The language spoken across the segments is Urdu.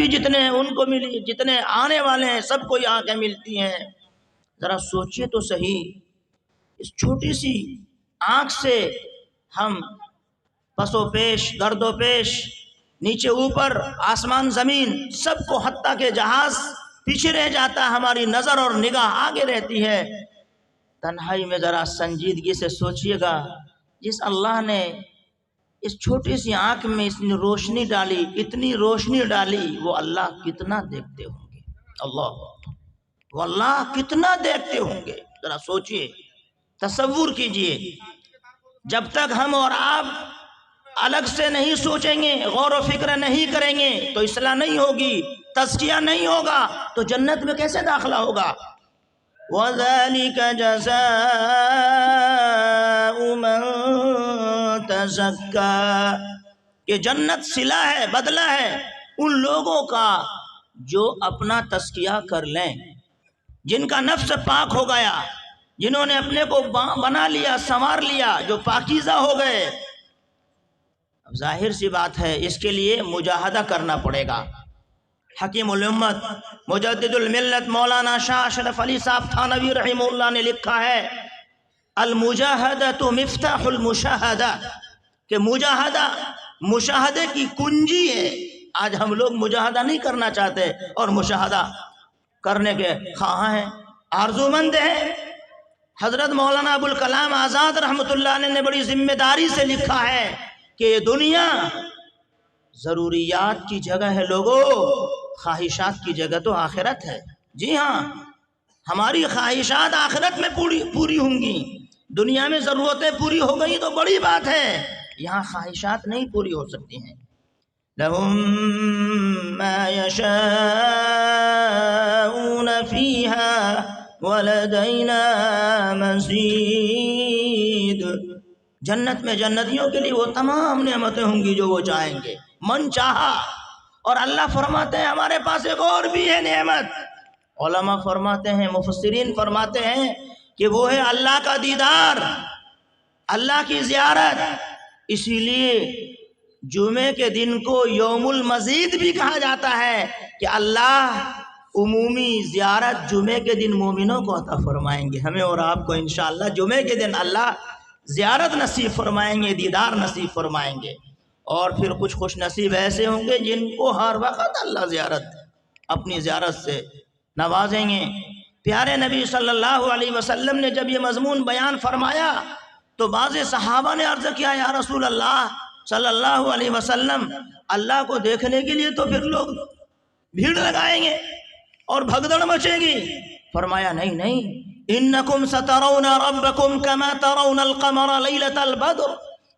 جتنے ان کو ملی، جتنے آنے والے ہیں سب کو یہ آنکھیں ملتی ہیں۔ ذرا سوچئے تو صحیح، اس چھوٹی سی آنکھ سے ہم پسو پیش، گرد و پیش، نیچے اوپر، آسمان زمین سب کو، حتیٰ کہ جہاز پیچھے رہ جاتا ہے، ہماری نظر اور نگاہ آگے رہتی ہے۔ تنہائی میں ذرا سنجیدگی سے سوچئے گا، جس اللہ نے اس چھوٹی سی آنکھ میں اتنی روشنی ڈالی، اتنی روشنی ڈالی، وہ اللہ کتنا دیکھتے ہوں گے۔ اللہ، وہ اللہ کتنا دیکھتے ہوں گے، ذرا سوچئے، تصور کیجئے۔ جب تک ہم اور آپ الگ سے نہیں سوچیں گے، غور و فکر نہیں کریں گے تو اصلاح نہیں ہوگی، تزکیہ نہیں ہوگا تو جنت میں کیسے داخلہ ہوگا؟ وَذَلِكَ جَزَاءُ مَن تَزَكَّىٰ، کہ جنت صلہ ہے، بدلہ ہے ان لوگوں کا جو اپنا تزکیہ کر لیں، جن کا نفس پاک ہو گیا، جنہوں نے اپنے کو بنا لیا، سنوار لیا، جو پاکیزہ ہو گئے۔ اب ظاہر سی بات ہے، اس کے لیے مجاہدہ کرنا پڑے گا۔ حکیم الامت مجدد الملت مولانا شاہ اشرف علی صاحب تھانوی رحمہ اللہ نے لکھا ہے، المجاہدۃ مفتاح المشاہدہ، کہ مجاہدہ مشاہدے کی کنجی ہے۔ آج ہم لوگ مجاہدہ نہیں کرنا چاہتے اور مشاہدہ کرنے کے خواہاں ہیں، آرزومند ہیں۔ حضرت مولانا ابوالکلام آزاد رحمۃ اللہ علیہ نے بڑی ذمہ داری سے لکھا ہے کہ یہ دنیا ضروریات کی جگہ ہے لوگوں، خواہشات کی جگہ تو آخرت ہے۔ جی ہاں، ہماری خواہشات آخرت میں پوری ہوں گی، دنیا میں ضرورتیں پوری ہو گئی تو بڑی بات ہے، یہاں خواہشات نہیں پوری ہو سکتی ہیں۔ لَهُم مَّا يَشَاءُونَ فِيهَا وَلَدَيْنَا مَزِيدٌ، جنت میں جنتیوں کے لیے وہ تمام نعمتیں ہوں گی جو وہ چاہیں گے، من چاہا۔ اور اللہ فرماتے ہیں ہمارے پاس ایک اور بھی ہے نعمت۔ علماء فرماتے ہیں، مفسرین فرماتے ہیں کہ وہ ہے اللہ کا دیدار، اللہ کی زیارت۔ اسی لیے جمعے کے دن کو یوم المزید بھی کہا جاتا ہے کہ اللہ عمومی زیارت جمعے کے دن مومنوں کو عطا فرمائیں گے، ہمیں اور آپ کو انشاءاللہ جمعے کے دن اللہ زیارت نصیب فرمائیں گے، دیدار نصیب فرمائیں گے۔ اور پھر کچھ خوش نصیب ایسے ہوں گے جن کو ہر وقت اللہ اپنی زیارت سے نوازیں گے۔ پیارے نبی صلی اللہ علیہ وسلم نے جب یہ مضمون بیان فرمایا تو بعض صحابہ نے عرض کیا، یا رسول اللہ صلی اللہ علیہ وسلم، اللہ کو دیکھنے کے لیے تو پھر لوگ بھیڑ لگائیں گے اور بھگدڑ مچے گی۔ فرمایا نہیں نہیں، انکم سترون ربکم کما ترون القمر لیلۃ البدر،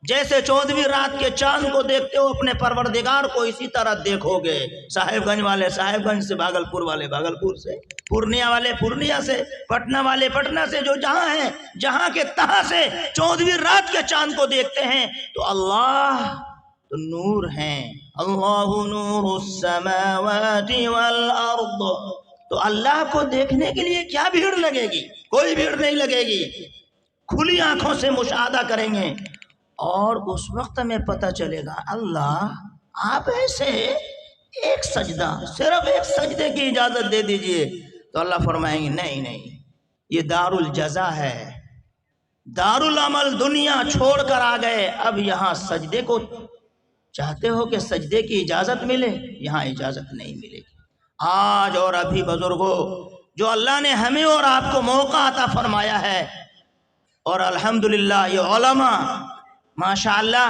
جیسے 14ویں رات کے چاند کو دیکھتے ہو اپنے پروردگار کو، اسی طرح دیکھو گے۔ صاحب گنج والے صاحب گنج سے، بھاگلپور والے بھاگلپور سے، پورنیہ والے پورنیہ سے، پٹنہ والے پٹنہ سے، جو جہاں ہیں، جہاں کے تہاں سے 14ویں رات کے چاند کو دیکھتے ہیں تو اللہ تو نور ہیں، اللہ نور السماوات والارض، تو اللہ کو دیکھنے کے لیے کیا بھیڑ لگے گی؟ کوئی بھیڑ نہیں لگے گی، کھلی آنکھوں سے مشاہدہ کریں گے اور اس وقت میں پتہ چلے گا اللہ آپ ایسے ایک سجدہ، صرف ایک سجدے کی اجازت دے دیجئے، تو اللہ فرمائیں گے نہیں نہیں، یہ دار الجزا ہے، دار العمل، دنیا چھوڑ کر آ گئے، اب یہاں سجدے کو چاہتے ہو کہ سجدے کی اجازت ملے؟ یہاں اجازت نہیں ملے گی۔ آج اور ابھی بزرگوں، جو اللہ نے ہمیں اور آپ کو موقع عطا فرمایا ہے، اور الحمدللہ یہ علماء ماشاءاللہ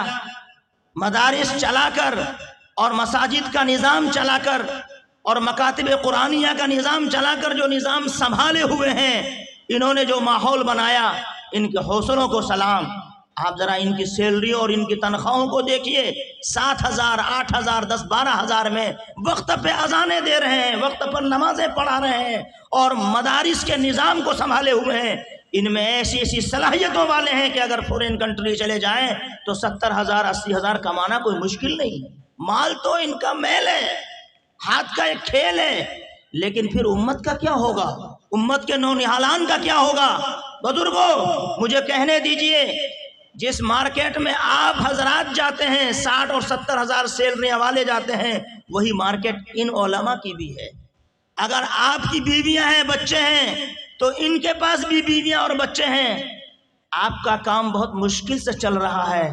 مدارس چلا کر اور مساجد کا نظام چلا کر اور مکاتب قرآنیہ کا نظام چلا کر جو نظام سنبھالے ہوئے ہیں، انہوں نے جو ماحول بنایا، ان کے حوصلوں کو سلام۔ آپ ذرا ان کی سیلری اور ان کی تنخواہوں کو دیکھیے، 7,000 8,000 10-12,000 میں وقت پہ اذانیں دے رہے ہیں، وقت پر نمازیں پڑھا رہے ہیں اور مدارس کے نظام کو سنبھالے ہوئے ہیں۔ ان میں ایسی ایسی صلاحیتوں والے ہیں کہ اگر فورین کنٹری چلے جائیں تو 70,000 80,000 کمانا کوئی مشکل نہیں، مال تو ان کا میل ہے، ہاتھ کا ایک کھیل ہے، لیکن پھر امت کا کیا ہوگا؟ امت کے نونہالان کا کیا ہوگا؟ بزرگوں مجھے کہنے دیجئے، جس مارکیٹ میں آپ حضرات جاتے ہیں 60 اور 70 ہزار سیلریاں والے جاتے ہیں، وہی مارکیٹ ان علماء کی بھی ہے۔ اگر آپ کی بیویاں ہیں، بچے ہیں، تو ان کے پاس بھی بیویاں اور بچے ہیں۔ آپ کا کام بہت مشکل سے چل رہا ہے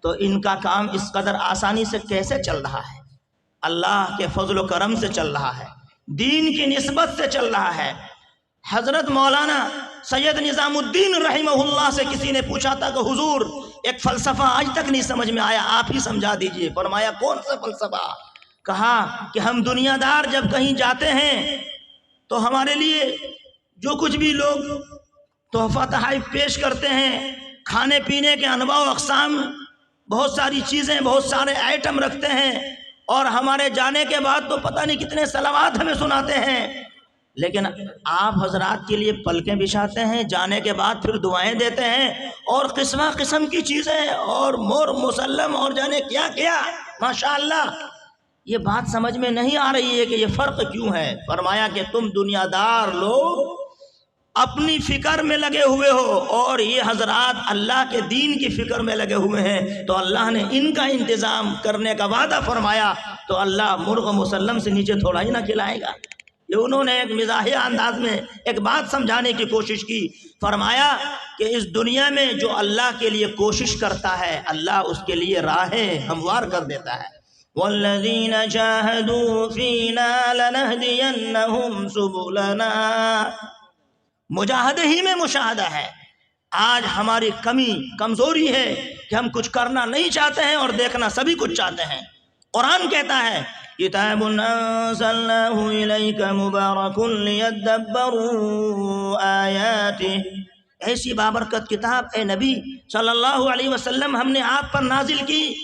تو ان کا کام اس قدر آسانی سے کیسے چل رہا ہے؟ اللہ کے فضل و کرم سے چل رہا ہے، دین کی نسبت سے چل رہا ہے۔ حضرت مولانا سید نظام الدین رحمہ اللہ سے کسی نے پوچھا تھا کہ حضور ایک فلسفہ آج تک نہیں سمجھ میں آیا، آپ ہی سمجھا دیجئے۔ فرمایا کون سا فلسفہ؟ کہا کہ ہم دنیا دار جب کہیں جاتے ہیں تو ہمارے لیے جو کچھ بھی لوگ تحفہ تحائف پیش کرتے ہیں، کھانے پینے کے انواع و اقسام، بہت ساری چیزیں، بہت سارے آئٹم رکھتے ہیں، اور ہمارے جانے کے بعد تو پتہ نہیں کتنے صلوات ہمیں سناتے ہیں، لیکن آپ حضرات کے لیے پلکیں بچھاتے ہیں، جانے کے بعد پھر دعائیں دیتے ہیں، اور قسم قسم کی چیزیں، اور مور مسلم، اور جانے کیا کیا، ماشاءاللہ۔ یہ بات سمجھ میں نہیں آ رہی ہے کہ یہ فرق کیوں ہے؟ فرمایا کہ تم دنیا دار لوگ اپنی فکر میں لگے ہوئے ہو، اور یہ حضرات اللہ کے دین کی فکر میں لگے ہوئے ہیں، تو اللہ نے ان کا انتظام کرنے کا وعدہ فرمایا، تو اللہ مرغ مسلم سے نیچے تھوڑا ہی نہ کھلائے گا۔ یہ انہوں نے ایک مزاحیہ انداز میں ایک بات سمجھانے کی کوشش کی۔ فرمایا کہ اس دنیا میں جو اللہ کے لیے کوشش کرتا ہے، اللہ اس کے لیے راہیں ہموار کر دیتا ہے۔ والذین جاہدوا فینا لنہدینہم سبلنا۔ مجاہدے ہی میں مشاہدہ ہے۔ آج ہماری کمزوری ہے کہ ہم کچھ کرنا نہیں چاہتے ہیں اور دیکھنا سبھی کچھ چاہتے ہیں۔ قرآن کہتا ہے کتاب انزلناہ الیک مبارک لیدبروا آیاتہ، ایسی بابرکت کتاب اے نبی صلی اللہ علیہ وسلم ہم نے آپ پر نازل کی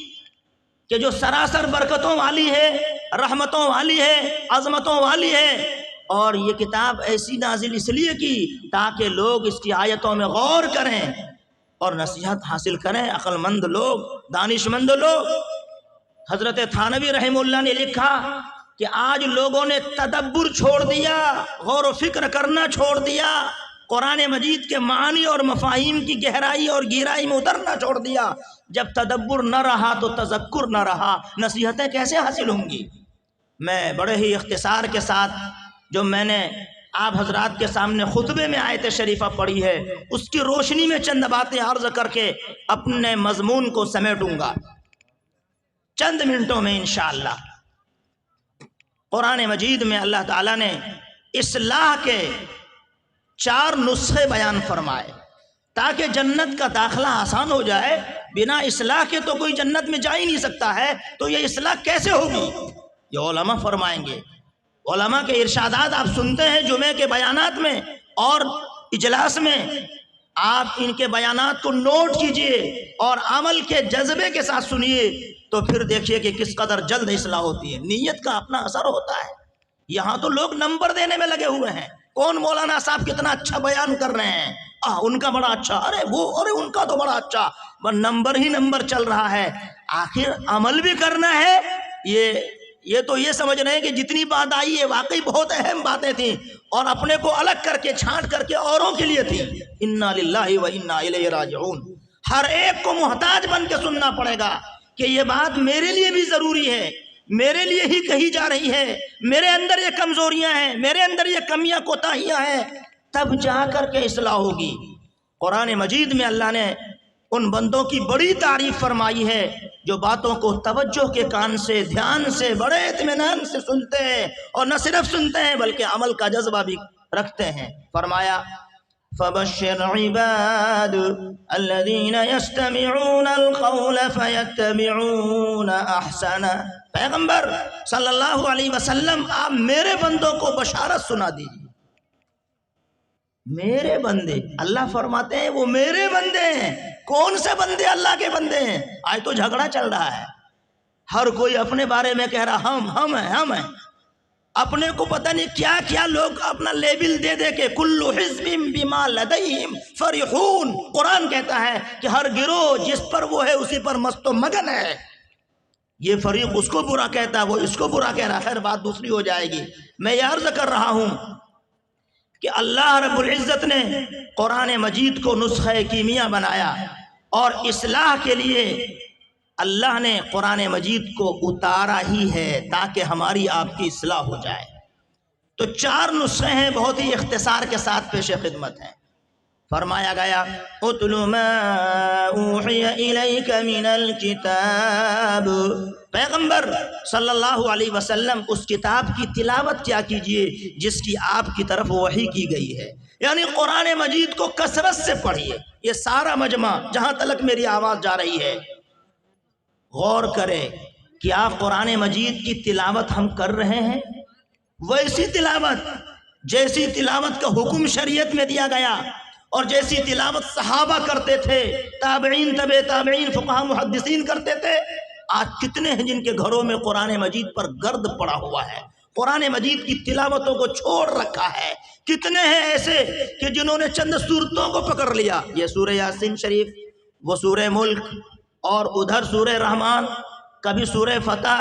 کہ جو سراسر برکتوں والی ہے، رحمتوں والی ہے، عظمتوں والی ہے، اور یہ کتاب ایسی نازل اس لیے کی تاکہ لوگ اس کی آیتوں میں غور کریں اور نصیحت حاصل کریں، عقل مند لوگ، دانش مند لوگ۔ حضرت تھانوی رحمہ اللہ نے لکھا کہ آج لوگوں نے تدبر چھوڑ دیا، غور و فکر کرنا چھوڑ دیا، قرآن مجید کے معانی اور مفاہیم کی گہرائی اور گہرائی میں اترنا چھوڑ دیا۔ جب تدبر نہ رہا تو تذکر نہ رہا، نصیحتیں کیسے حاصل ہوں گی؟ میں بڑے ہی اختصار کے ساتھ جو میں نے آپ حضرات کے سامنے خطبے میں آیت شریفہ پڑھی ہے، اس کی روشنی میں چند باتیں عرض کر کے اپنے مضمون کو سمیٹوں گا چند منٹوں میں انشاءاللہ۔ قرآن مجید میں اللہ تعالیٰ نے اصلاح کے 4 نسخے بیان فرمائے تاکہ جنت کا داخلہ آسان ہو جائے۔ بنا اصلاح کے تو کوئی جنت میں جا ہی نہیں سکتا ہے، تو یہ اصلاح کیسے ہوگی؟ یہ علماء فرمائیں گے۔ علماء کے ارشادات آپ سنتے ہیں جمعے کے بیانات میں اور اجلاس میں، آپ ان کے بیانات کو نوٹ کیجئے اور عمل کے جذبے کے ساتھ سنیے، تو پھر دیکھیے کہ کس قدر جلد اصلاح ہوتی ہے۔ نیت کا اپنا اثر ہوتا ہے۔ یہاں تو لوگ نمبر دینے میں لگے ہوئے ہیں، کون مولانا صاحب کتنا اچھا بیان کر رہے ہیں، ان کا بڑا اچھا، ارے ان کا تو بڑا اچھا، بس نمبر ہی نمبر چل رہا ہے۔ آخر عمل بھی کرنا ہے۔ یہ تو یہ سمجھ رہے ہیں کہ جتنی بات آئی ہے واقعی بہت اہم باتیں تھیں، اور اپنے کو الگ کر کے چھانٹ کر کے اوروں کے لیے تھی۔ انا للہ و انا الیہ راجعون۔ ہر ایک کو محتاج بن کے سننا پڑے گا کہ یہ بات میرے لیے بھی ضروری ہے، میرے لیے ہی کہی جا رہی ہے، میرے اندر یہ کمزوریاں ہیں، میرے اندر یہ کمیاں کوتاہیاں ہیں، تب جا کر کے اصلاح ہوگی۔ قرآن مجید میں اللہ نے ان بندوں کی بڑی تعریف فرمائی ہے جو باتوں کو توجہ کے کان سے، دھیان سے، بڑے اطمینان سے سنتے ہیں، اور نہ صرف سنتے ہیں بلکہ عمل کا جذبہ بھی رکھتے ہیں۔ فرمایا فَبَشِّرْ عِبَادِ الَّذِينَ يَسْتَمِعُونَ الْقَوْلَ فَيَتَّبِعُونَ أَحْسَنَهُ۔ پیغمبر صلی اللہ علیہ وسلم آپ میرے بندوں کو بشارت سنا دیجیے۔ میرے بندے، اللہ فرماتے ہیں وہ میرے بندے ہیں۔ کون سے بندے اللہ کے بندے ہیں؟ آج تو جھگڑا چل رہا ہے، ہر کوئی اپنے بارے میں کہہ رہا ہم ہیں، اپنے کو پتہ نہیں کیا کیا لوگ اپنا لیبل دے دے کے کل حزب بما لدیہم فرحون۔ قرآن کہتا ہے کہ ہر گروہ جس پر وہ ہے اسی پر مست و مگن ہے۔ یہ فریق اس کو برا کہتا ہے، وہ اس کو برا کہہ رہا ہے، خیر بات دوسری ہو جائے گی۔ میں یہ عرض کر رہا ہوں کہ اللہ رب العزت نے قرآن مجید کو نسخہ کیمیا بنایا، اور اصلاح کے لیے اللہ نے قرآن مجید کو اتارا ہی ہے تاکہ ہماری آپ کی اصلاح ہو جائے۔ تو 4 نسخے ہیں، بہت ہی اختصار کے ساتھ پیش خدمت ہیں۔ فرمایا گیا اتل ما اوحی الیک من الکتاب، پیغمبر صلی اللہ علیہ وسلم اس کتاب کی تلاوت کیا کیجئے جس کی آپ کی طرف وحی کی گئی ہے، یعنی قرآن مجید کو کثرت سے پڑھیے۔ یہ سارا مجمع جہاں تلک میری آواز جا رہی ہے غور کرے، کیا قرآن مجید کی تلاوت ہم کر رہے ہیں؟ ویسی تلاوت جیسی تلاوت کا حکم شریعت میں دیا گیا اور جیسی تلاوت صحابہ کرتے تھے، تابعین، تبع تابعین، فقہا محدثین کرتے تھے۔ آج کتنے ہیں جن کے گھروں میں قرآن مجید پر گرد پڑا ہوا ہے، قرآن مجید کی تلاوتوں کو چھوڑ رکھا ہے؟ کتنے ہیں ایسے کہ جنہوں نے چند صورتوں کو پکڑ لیا، یہ سورہ یاسین شریف، وہ سورہ ملک، اور ادھر سورہ رحمان، کبھی سورہ فتح،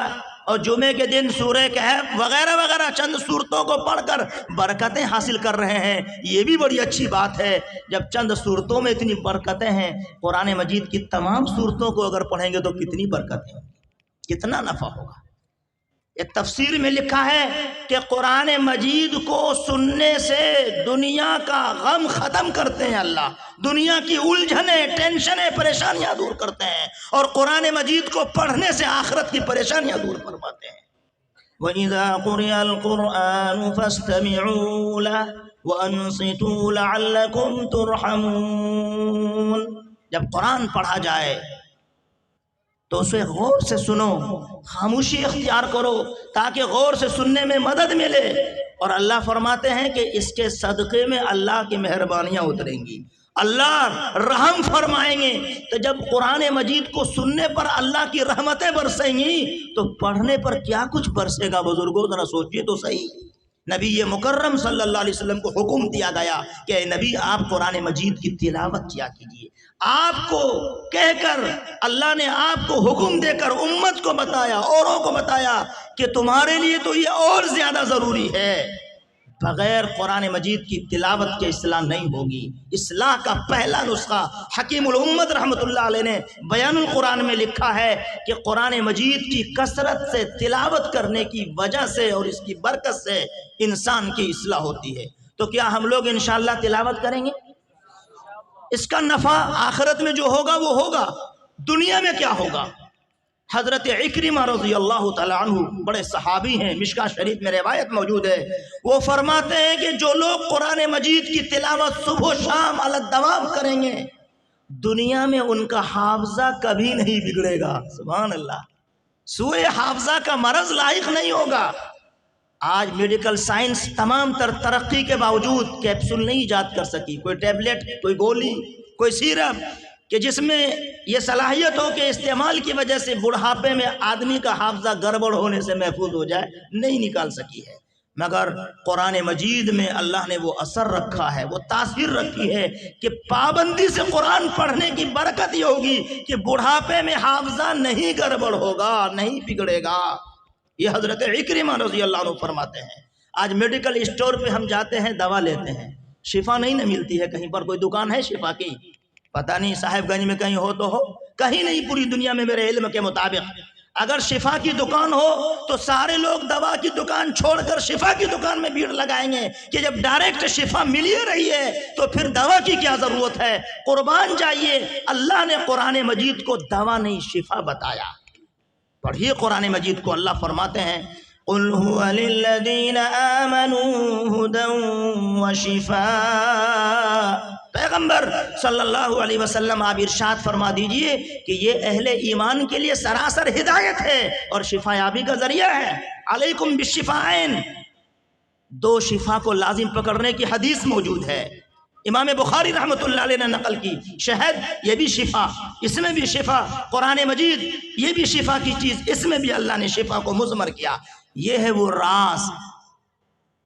اور جمعے کے دن سورہ کہف وغیرہ وغیرہ، چند صورتوں کو پڑھ کر برکتیں حاصل کر رہے ہیں۔ یہ بھی بڑی اچھی بات ہے، جب چند صورتوں میں اتنی برکتیں ہیں، قرآن مجید کی تمام صورتوں کو اگر پڑھیں گے تو کتنی برکتیں ہوں گی، کتنا نفع ہوگا۔ ایک تفسیر میں لکھا ہے کہ قرآن مجید کو سننے سے دنیا کا غم ختم کرتے ہیں اللہ، دنیا کی الجھنیں، ٹینشنیں، پریشانیاں دور کرتے ہیں، اور قرآن مجید کو پڑھنے سے آخرت کی پریشانیاں دور فرماتے ہیں۔ وَإِذَا قُرِئَ الْقُرْآنُ فَاسْتَمِعُوا لَهُ وَأَنصِتُوا لَعَلَّكُمْ تُرْحَمُونَ، جب قرآن پڑھا جائے تو اسے غور سے سنو، خاموشی اختیار کرو تاکہ غور سے سننے میں مدد ملے، اور اللہ فرماتے ہیں کہ اس کے صدقے میں اللہ کی مہربانیاں اتریں گی، اللہ رحم فرمائیں گے۔ تو جب قرآن مجید کو سننے پر اللہ کی رحمتیں برسیں گی تو پڑھنے پر کیا کچھ برسے گا بزرگوں، ذرا سوچیے تو صحیح۔ نبی مکرم صلی اللہ علیہ وسلم کو حکم دیا گیا کہ اے نبی آپ قرآن مجید کی تلاوت کیا کیجیے۔ آپ کو کہہ کر اللہ نے آپ کو حکم دے کر امت کو بتایا، اوروں کو بتایا کہ تمہارے لیے تو یہ اور زیادہ ضروری ہے، بغیر قرآن مجید کی تلاوت کے اصلاح نہیں ہوگی۔ اصلاح کا پہلا نسخہ حکیم الامت رحمۃ اللہ علیہ نے بیان القرآن میں لکھا ہے کہ قرآن مجید کی کثرت سے تلاوت کرنے کی وجہ سے اور اس کی برکت سے انسان کی اصلاح ہوتی ہے۔ تو کیا ہم لوگ انشاءاللہ تلاوت کریں گے؟ اس کا نفع آخرت میں جو ہوگا وہ ہوگا، دنیا میں کیا ہوگا؟ حضرت عکرمہ رضی اللہ تعالیٰ عنہ بڑے صحابی ہیں، مشکاہ شریف میں روایت موجود ہے، وہ فرماتے ہیں کہ جو لوگ قرآن مجید کی تلاوت صبح و شام علی الدوام کریں گے، دنیا میں ان کا حافظہ کبھی نہیں بگڑے گا۔ سبحان اللہ، سوء حافظہ کا مرض لاحق نہیں ہوگا۔ آج میڈیکل سائنس تمام تر ترقی کے باوجود کیپسول نہیں ایجاد کر سکی، کوئی ٹیبلٹ، کوئی گولی، کوئی سیرپ کہ جس میں یہ صلاحیت ہو کہ استعمال کی وجہ سے بڑھاپے میں آدمی کا حافظہ گڑبڑ ہونے سے محفوظ ہو جائے، نہیں نکال سکی ہے۔ مگر قرآن مجید میں اللہ نے وہ اثر رکھا ہے، وہ تاثیر رکھی ہے کہ پابندی سے قرآن پڑھنے کی برکت یہ ہوگی کہ بڑھاپے میں حافظہ نہیں گڑبڑ ہوگا، نہیں بگڑے گا۔ یہ حضرت عکرمہ رضی اللہ عنہ فرماتے ہیں۔ آج میڈیکل اسٹور پہ ہم جاتے ہیں، دوا لیتے ہیں، شفا نہیں نہ ملتی ہے۔ کہیں پر کوئی دکان ہے شفا کی؟ پتہ نہیں، صاحب گنج میں کہیں ہو تو ہو، کہیں نہیں پوری دنیا میں میرے علم کے مطابق۔ اگر شفا کی دکان ہو تو سارے لوگ دوا کی دکان چھوڑ کر شفا کی دکان میں بھیڑ لگائیں گے کہ جب ڈائریکٹ شفا مل ہی رہی ہے تو پھر دوا کی کیا ضرورت ہے؟ قربان جائیے، اللہ نے قرآن مجید کو دوا نہیں شفا بتایا۔ پڑھیے قرآن مجید کو، اللہ فرماتے ہیں قُلْ هُوَ لِلَّذِينَ آمَنُوا هُدًى وَشِفَاءً۔ پیغمبر صلی اللہ علیہ وسلم آپ ارشاد فرما دیجئے کہ یہ اہل ایمان کے لیے سراسر ہدایت ہے اور شفا یابی کا ذریعہ ہے۔ علیکم بالشفاءین، 2 شفا کو لازم پکڑنے کی حدیث موجود ہے، امام بخاری رحمۃ اللہ علیہ نے نقل کی۔ شہد یہ بھی شفا، اس میں بھی شفا، قرآن مجید یہ بھی شفا کی چیز، اس میں بھی اللہ نے شفا کو مضمر کیا۔ یہ ہے وہ راز۔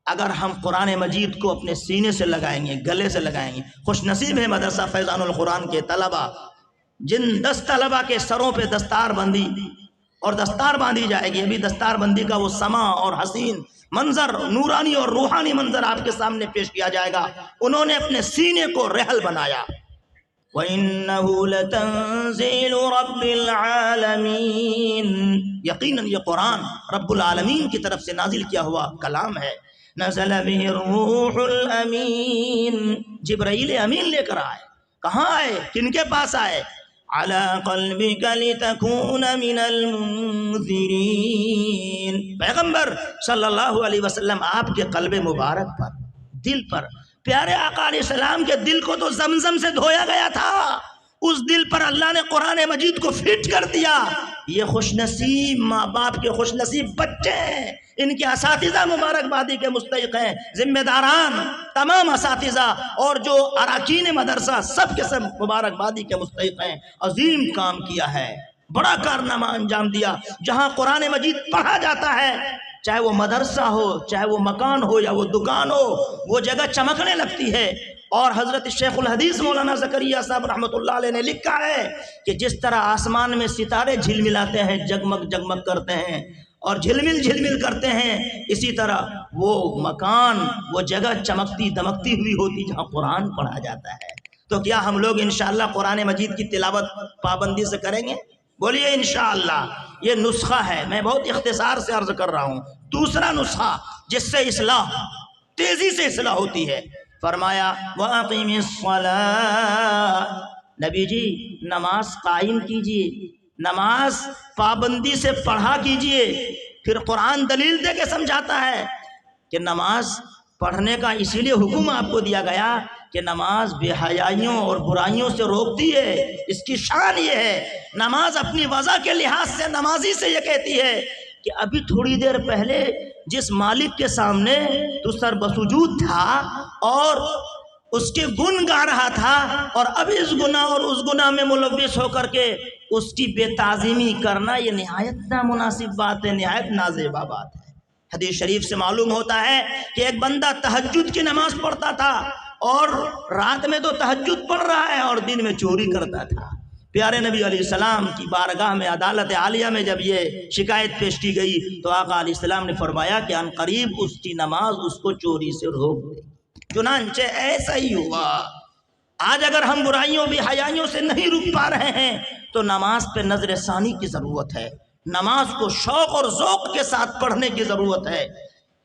اگر ہم قرآن مجید کو اپنے سینے سے لگائیں گے، گلے سے لگائیں گے، خوش نصیب ہے مدرسہ فیضان القرآن کے طلبہ، جن 10 طلبہ کے سروں پہ دستار بندی اور دستار باندھی جائے گی، ابھی دستار بندی کا وہ سما اور حسین منظر، نورانی اور روحانی منظر آپ کے سامنے پیش کیا جائے گا۔ انہوں نے اپنے سینے کو رحل بنایا، وَإِنَّهُ لَتَنزِيلُ رَبِّ الْعَالَمِينَ، یقیناً یہ قرآن رب العالمین کی طرف سے نازل کیا ہوا کلام ہے۔ نزل به الروح الامین، جبرائیل امین لے کر آئے۔ کہاں آئے؟ کن کے پاس آئے؟ علی قلبک لتکون من المنذرین، پیغمبر صلی اللہ علیہ وسلم آپ کے قلب مبارک پر، دل پر، پیارے آقا علیہ السلام کے دل کو تو زمزم سے دھویا گیا تھا، اس دل پر اللہ نے قرآن مجید کو فٹ کر دیا۔ یہ خوش نصیب ماں باپ کے خوش نصیب بچے ہیں، ان کے اساتذہ مبارکبادی کے مستحق ہیں، ذمہ داران تمام اساتذہ اور جو اراکین مدرسہ سب کے سب مبارکبادی کے مستحق ہیں۔ عظیم کام کیا ہے، بڑا کارنامہ انجام دیا۔ جہاں قرآن مجید پڑھا جاتا ہے، چاہے وہ مدرسہ ہو، چاہے وہ مکان ہو یا وہ دکان ہو، وہ جگہ چمکنے لگتی ہے۔ اور حضرت شیخ الحدیث مولانا زکریا صاحب رحمۃ اللہ علیہ نے لکھا ہے کہ جس طرح آسمان میں ستارے جھلملاتے ہیں، جگمگ جگمگ کرتے ہیں اور جھلمل جھلمل کرتے ہیں، اسی طرح وہ مکان، وہ جگہ چمکتی دمکتی ہوئی ہوتی جہاں قرآن پڑھا جاتا ہے۔ تو کیا ہم لوگ انشاءاللہ قرآن مجید کی تلاوت پابندی سے کریں گے؟ بولیے انشاءاللہ۔ یہ نسخہ ہے، میں بہت اختصار سے عرض کر رہا ہوں۔ دوسرا نسخہ جس سے اصلاح، تیزی سے اصلاح ہوتی ہے، فرمایا وَأَقِمِ الصَّلَاةَ، نبی جی نماز قائم کیجئے، نماز پابندی سے پڑھا کیجئے۔ پھر قرآن دلیل دے کے سمجھاتا ہے کہ نماز پڑھنے کا اسی لیے حکم آپ کو دیا گیا کہ نماز بے حیائیوں اور برائیوں سے روکتی ہے۔ اس کی شان یہ ہے، نماز اپنی وضع کے لحاظ سے نمازی سے یہ کہتی ہے کہ ابھی تھوڑی دیر پہلے جس مالک کے سامنے تو سر بسجود تھا اور اس کے گن گا رہا تھا، اور اب اس گناہ اور اس گناہ میں ملوث ہو کر کے اس کی بے تعظیمی کرنا، یہ نہایت نامناسب بات ہے، نہایت نازیبہ بات ہے۔ حدیث شریف سے معلوم ہوتا ہے کہ ایک بندہ تہجد کی نماز پڑھتا تھا، اور رات میں تو تہجد پڑھ رہا ہے اور دن میں چوری کرتا تھا۔ پیارے نبی علیہ السلام کی بارگاہ میں عدالت عالیہ میں جب یہ شکایت پیش کی گئی تو آقا علیہ السلام نے فرمایا کہ ان قریب اس کی نماز اس کو چوری سے روک دے۔ چنانچہ ایسا ہی ہوا۔ آج اگر ہم برائیوں بھی حیائیوں سے نہیں رک پا رہے ہیں تو نماز پہ نظر ثانی کی ضرورت ہے، نماز کو شوق اور ذوق کے ساتھ پڑھنے کی ضرورت ہے۔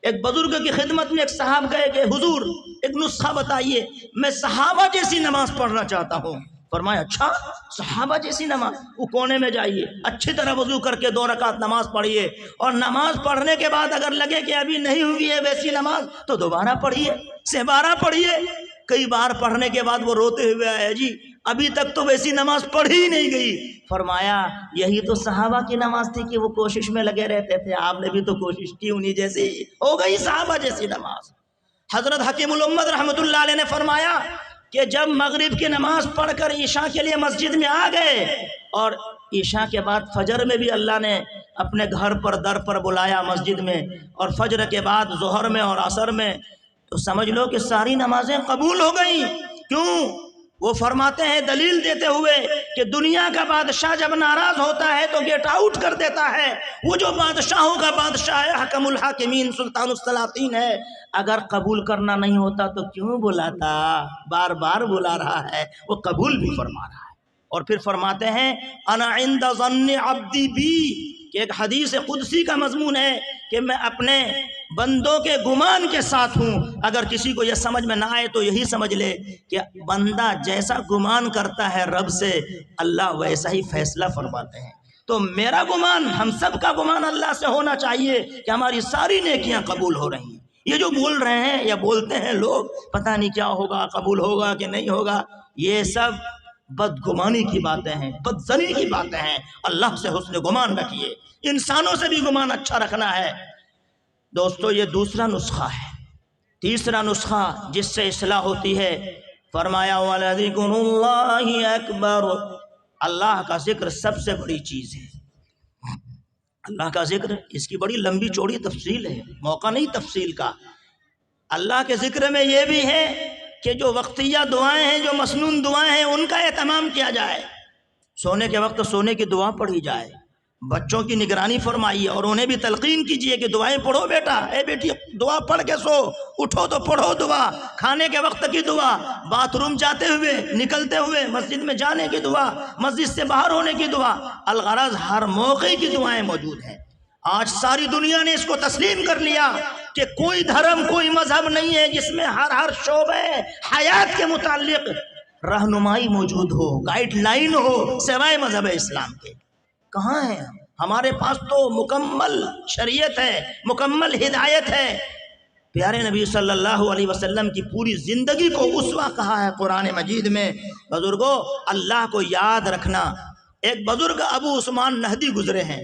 ایک بزرگ کی خدمت میں ایک صاحب گئے کہ حضور ایک نسخہ بتائیے، میں صحابہ جیسی نماز پڑھنا چاہتا ہوں۔ فرمایا اچھا صحابہ جیسی نماز؟ وہ کونے میں جائیے، اچھی طرح وضو کر کے 2 رکعت نماز پڑھیے، اور نماز پڑھنے کے بعد اگر لگے کہ ابھی نہیں ہوئی ہے ویسی نماز تو دوبارہ پڑھیے، 12 پڑھیے۔ کئی بار پڑھنے کے بعد وہ روتے ہوئے آئے، جی ابھی تک تو ویسی نماز پڑھی ہی نہیں گئی۔ فرمایا یہی تو صحابہ کی نماز تھی کہ وہ کوشش میں لگے رہتے تھے، آپ نے بھی تو کوشش کی، انہی جیسی ہو گئی صحابہ جیسی نماز۔ حضرت حکیم الامت رحمۃ اللہ علیہ نے فرمایا کہ جب مغرب کی نماز پڑھ کر عشاء کے لیے مسجد میں آ گئے، اور عشاء کے بعد فجر میں بھی اللہ نے اپنے گھر پر در پر بلایا مسجد میں، اور فجر کے بعد ظہر میں اور عصر میں، تو سمجھ لو کہ ساری نمازیں قبول ہو گئیں۔ کیوں؟ وہ فرماتے ہیں دلیل دیتے ہوئے کہ دنیا کا بادشاہ جب ناراض ہوتا ہے تو گیٹ آؤٹ کر دیتا ہے، وہ جو بادشاہوں کا بادشاہ ہے، حکم الحاکمین سلطان السلاطین ہے، اگر قبول کرنا نہیں ہوتا تو کیوں بلاتا؟ بار بار بلا رہا ہے، وہ قبول بھی فرما رہا ہے۔ اور پھر فرماتے ہیں انا عند ظن عبدی بی، کہ ایک حدیث قدسی کا مضمون ہے کہ میں اپنے بندوں کے گمان کے ساتھ ہوں۔ اگر کسی کو یہ سمجھ میں نہ آئے تو یہی سمجھ لے کہ بندہ جیسا گمان کرتا ہے رب سے، اللہ ویسا ہی فیصلہ فرماتے ہیں۔ تو میرا گمان، ہم سب کا گمان اللہ سے ہونا چاہیے کہ ہماری ساری نیکیاں قبول ہو رہی ہیں۔ یہ جو بول رہے ہیں یا بولتے ہیں لوگ پتہ نہیں کیا ہوگا، قبول ہوگا کہ نہیں ہوگا، یہ سب بدگمانی کی باتیں ہیں، بدظنی کی باتیں ہیں۔ اللہ سے حسن گمان رکھیے، انسانوں سے بھی گمان اچھا رکھنا ہے۔ دوستو یہ دوسرا نسخہ ہے۔ تیسرا نسخہ جس سے اصلاح ہوتی ہے، فرمایا وَلَذِكْرُ اللَّهِ أَكْبَرُ، اللہ کا ذکر سب سے بڑی چیز ہے۔ اللہ کا ذکر، اس کی بڑی لمبی چوڑی تفصیل ہے، موقع نہیں تفصیل کا۔ اللہ کے ذکر میں یہ بھی ہے کہ جو وقتیہ دعائیں ہیں، جو مسنون دعائیں ہیں، ان کا اہتمام کیا جائے۔ سونے کے وقت سونے کی دعا پڑھی جائے، بچوں کی نگرانی فرمائیے اور انہیں بھی تلقین کیجیے کہ دعائیں پڑھو بیٹا، اے بیٹی دعا پڑھ کے سو، اٹھو تو پڑھو دعا، کھانے کے وقت کی دعا، باتھ روم جاتے ہوئے نکلتے ہوئے، مسجد میں جانے کی دعا، مسجد سے باہر ہونے کی دعا، الغرض ہر موقع کی دعائیں موجود ہیں۔ آج ساری دنیا نے اس کو تسلیم کر لیا کہ کوئی دھرم کوئی مذہب نہیں ہے جس میں ہر شعبے حیات کے متعلق رہنمائی موجود ہو، گائیڈ لائن ہو، سوائے مذہب اسلام کے۔ کہاں ہے؟ ہمارے پاس تو مکمل شریعت ہے، مکمل ہدایت ہے۔ پیارے نبی صلی اللہ علیہ وسلم کی پوری زندگی کو اسوہ کہا ہے قرآن مجید میں۔ بزرگوں، اللہ کو یاد رکھنا۔ ایک بزرگ ابو عثمان نہدی گزرے ہیں،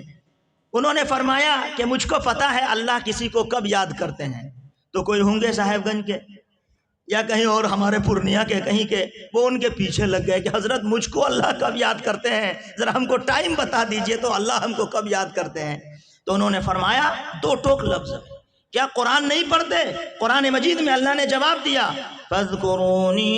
انہوں نے فرمایا کہ مجھ کو پتا ہے اللہ کسی کو کب یاد کرتے ہیں۔ تو کوئی ہوں گے صاحب گنج کے یا کہیں اور ہمارے پورنیہ کے کہیں کے، وہ ان کے پیچھے لگ گئے کہ حضرت مجھ کو اللہ کب یاد کرتے ہیں، ذرا ہم کو ٹائم بتا دیجئے تو اللہ ہم کو کب یاد کرتے ہیں۔ تو انہوں نے فرمایا دو ٹوک لفظ، کیا قرآن نہیں پڑھتے؟ قرآن مجید میں اللہ نے جواب دیا فَاذْكُرُونِي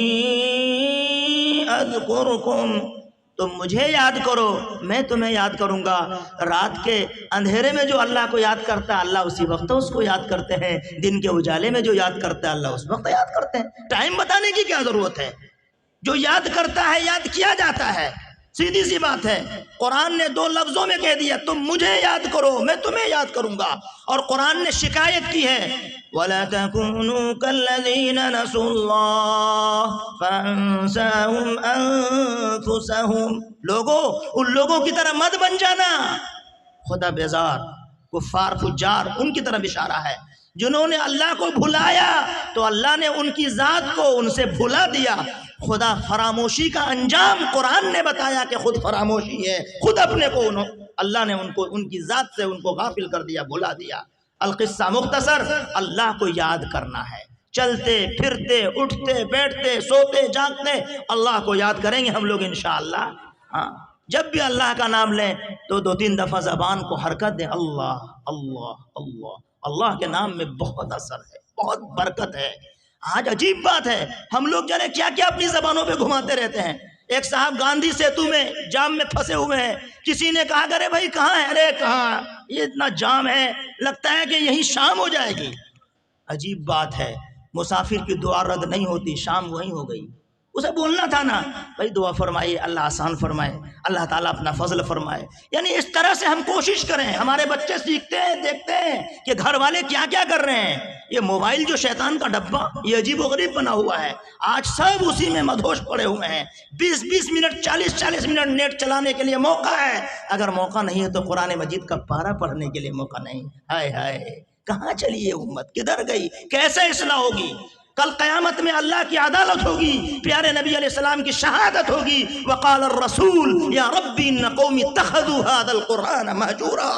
أَذْكُرُكُمْ، تم مجھے یاد کرو میں تمہیں یاد کروں گا۔ رات کے اندھیرے میں جو اللہ کو یاد کرتا ہے اللہ اسی وقت اس کو یاد کرتے ہیں، دن کے اجالے میں جو یاد کرتا ہے اللہ اس وقت یاد کرتے ہیں۔ ٹائم بتانے کی کیا ضرورت ہے؟ جو یاد کرتا ہے یاد کیا جاتا ہے، سیدھی سی بات ہے۔ قرآن نے دو لفظوں میں کہہ دیا تم مجھے یاد کرو میں تمہیں یاد کروں گا، اور قرآن نے شکایت کی ہے وَلَا تَكُونُوا كَالَّذِينَ نَسُوا اللَّهَ فَأَنسَاهُمْ أَنفُسَهُمْ، لوگوں ان لوگوں کی طرح مت بن جانا، خدا بیزار کفار فجار ان کی طرف اشارہ ہے جنہوں نے اللہ کو بھلایا تو اللہ نے ان کی ذات کو ان سے بھلا دیا۔ خدا فراموشی کا انجام قرآن نے بتایا کہ خود فراموشی ہے، خود اپنے کو اللہ نے ان کی ذات سے ان کو غافل کر دیا، بھلا دیا۔ القصہ مختصر، اللہ کو یاد کرنا ہے، چلتے پھرتے اٹھتے بیٹھتے سوتے جاگتے اللہ کو یاد کریں گے ہم لوگ انشاءاللہ۔ ہاں، جب بھی اللہ کا نام لیں تو دو تین دفعہ زبان کو حرکت دیں، اللہ اللہ اللہ۔ اللہ کے نام میں بہت اثر ہے، بہت برکت ہے۔ آج عجیب بات ہے، ہم لوگ جانے کیا کیا اپنی زبانوں پہ گھماتے رہتے ہیں۔ ایک صاحب گاندھی سیتو میں جام میں پھنسے ہوئے ہیں، کسی نے کہا ارے بھائی کہاں ہے؟ ارے کہاں، یہ اتنا جام ہے لگتا ہے کہ یہیں شام ہو جائے گی۔ عجیب بات ہے، مسافر کی دعا رد نہیں ہوتی، شام وہیں ہو گئی۔ اسے بولنا تھا نا بھائی دعا فرمائیے، اللہ آسان فرمائے، اللہ تعالیٰ اپنا فضل فرمائے۔ یعنی اس طرح سے ہم کوشش کریں، ہمارے بچے سیکھتے ہیں دیکھتے ہیں کہ گھر والے کیا کیا کر رہے ہیں۔ یہ موبائل جو شیطان کا ڈبہ یہ عجیب و غریب بنا ہوا ہے، آج سب اسی میں مدہوش پڑے ہوئے ہیں۔ 20 منٹ 40 منٹ نیٹ چلانے کے لیے موقع ہے، اگر موقع نہیں ہے تو قرآن مجید کا پارہ پڑھنے کے لیے موقع نہیں۔ ہائے ہائے، کہاں چلی یہ امت، کدھر گئی، کیسے اصلاح ہوگی؟ کل قیامت میں اللہ کی عدالت ہوگی، پیارے نبی علیہ السلام کی شہادت ہوگی، وقال الرسول یا ربی ان قومی اتخذوا هذا القرآن مہجورا۔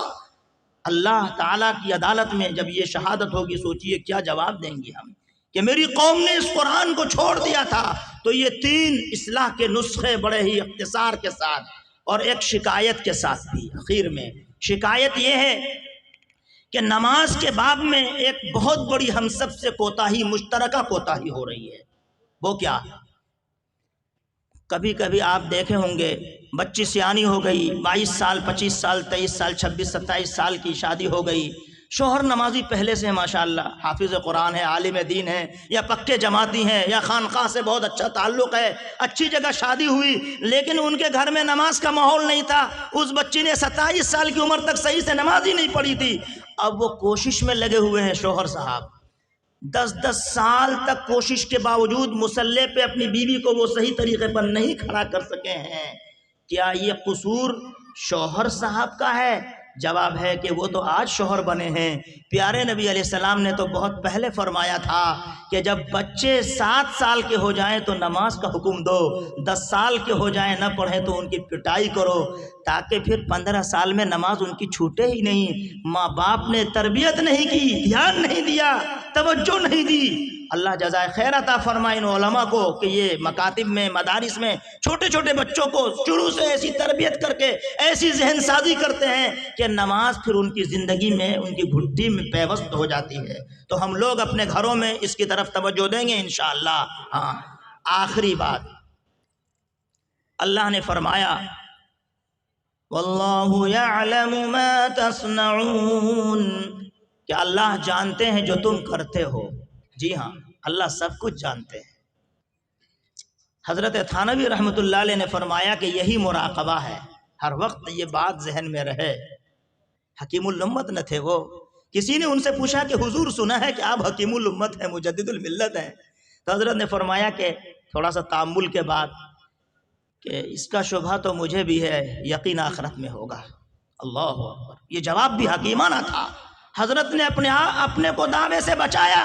اللہ تعالیٰ کی عدالت میں جب یہ شہادت ہوگی سوچئے کیا جواب دیں گے ہم کہ میری قوم نے اس قرآن کو چھوڑ دیا تھا۔ تو یہ 3 اصلاح کے نسخے بڑے ہی اختصار کے ساتھ اور ایک شکایت کے ساتھ بھی۔ اخیر میں شکایت یہ ہے کہ نماز کے باب میں ایک بہت بڑی ہم سب سے کوتاہی، مشترکہ کوتاہی ہو رہی ہے۔ وہ کیا؟ کبھی کبھی آپ دیکھے ہوں گے بچی سیانی ہو گئی، 22 سال 25 سال 23 سال 26 27 سال کی شادی ہو گئی، شوہر نمازی پہلے سے ماشاءاللہ، حافظ قرآن ہے، عالم دین ہے، یا پکے جماعتی ہیں، یا خانقاہ سے بہت اچھا تعلق ہے، اچھی جگہ شادی ہوئی، لیکن ان کے گھر میں نماز کا ماحول نہیں تھا۔ اس بچی نے 27 سال کی عمر تک صحیح سے نماز ہی نہیں پڑھی تھی۔ اب وہ کوشش میں لگے ہوئے ہیں، شوہر صاحب 10 سال تک کوشش کے باوجود مصلی پہ اپنی بیوی کو وہ صحیح طریقے پر نہیں کھڑا کر سکے ہیں۔ کیا یہ قصور شوہر صاحب کا ہے؟ جواب ہے کہ وہ تو آج شوہر بنے ہیں۔ پیارے نبی علیہ السلام نے تو بہت پہلے فرمایا تھا کہ جب بچے 7 سال کے ہو جائیں تو نماز کا حکم دو، 10 سال کے ہو جائیں نہ پڑھیں تو ان کی پٹائی کرو، تاکہ پھر 15 سال میں نماز ان کی چھوٹے ہی نہیں۔ ماں باپ نے تربیت نہیں کی، دھیان نہیں دیا، توجہ نہیں دی۔ اللہ جزائے خیر عطا فرمائے ان علماء کو کہ یہ مکاتب میں مدارس میں چھوٹے چھوٹے بچوں کو شروع سے ایسی تربیت کر کے ایسی ذہن سازی کرتے ہیں کہ نماز پھر ان کی زندگی میں ان کی گھٹی میں پیوست ہو جاتی ہے۔ تو ہم لوگ اپنے گھروں میں اس کی طرف توجہ دیں گے انشاءاللہ۔ ہاں، آخری بات اللہ نے فرمایا واللہ یعلم ما تصنعون کہ اللہ جانتے ہیں جو تم کرتے ہو۔ جی ہاں، اللہ سب کچھ جانتے ہیں۔ حضرت تھانوی رحمۃ اللہ علیہ نے فرمایا کہ یہی مراقبہ ہے، ہر وقت یہ بات ذہن میں رہے۔ حکیم الامت نہ تھے وہ، کسی نے ان سے پوچھا کہ حضور سنا ہے کہ آپ حکیم الامت ہیں، مجدد الملت ہیں، تو حضرت نے فرمایا کہ تھوڑا سا تأمل کے بعد کہ اس کا شبہ تو مجھے بھی ہے، یقین آخرت میں ہوگا۔ اللہ اکبر، یہ جواب بھی حکیمانہ تھا۔ حضرت نے اپنے کو دعوے سے بچایا،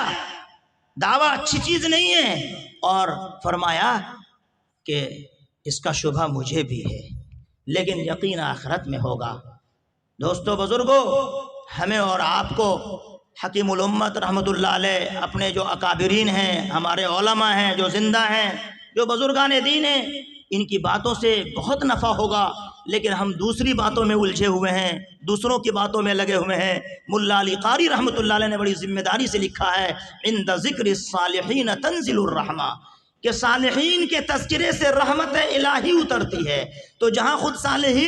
دعویٰ اچھی چیز نہیں ہے، اور فرمایا کہ اس کا شبہ مجھے بھی ہے لیکن یقین آخرت میں ہوگا۔ دوستو بزرگو، ہمیں اور آپ کو حکیم الامت رحمۃ اللہ علیہ، اپنے جو اکابرین ہیں، ہمارے علماء ہیں جو زندہ ہیں، جو بزرگان دین ہیں، ان کی باتوں سے بہت نفع ہوگا، لیکن ہم دوسری باتوں میں الجھے ہوئے ہیں، دوسروں کی باتوں میں لگے ہوئے ہیں۔ ملا علی قاری رحمۃ اللہ علیہ نے بڑی ذمہ داری سے لکھا ہے، عند ذکر الصالحین تنزل الرحمہ، کہ صالحین کے تذکرے سے رحمت الہی اترتی ہے۔ تو جہاں خود صالحین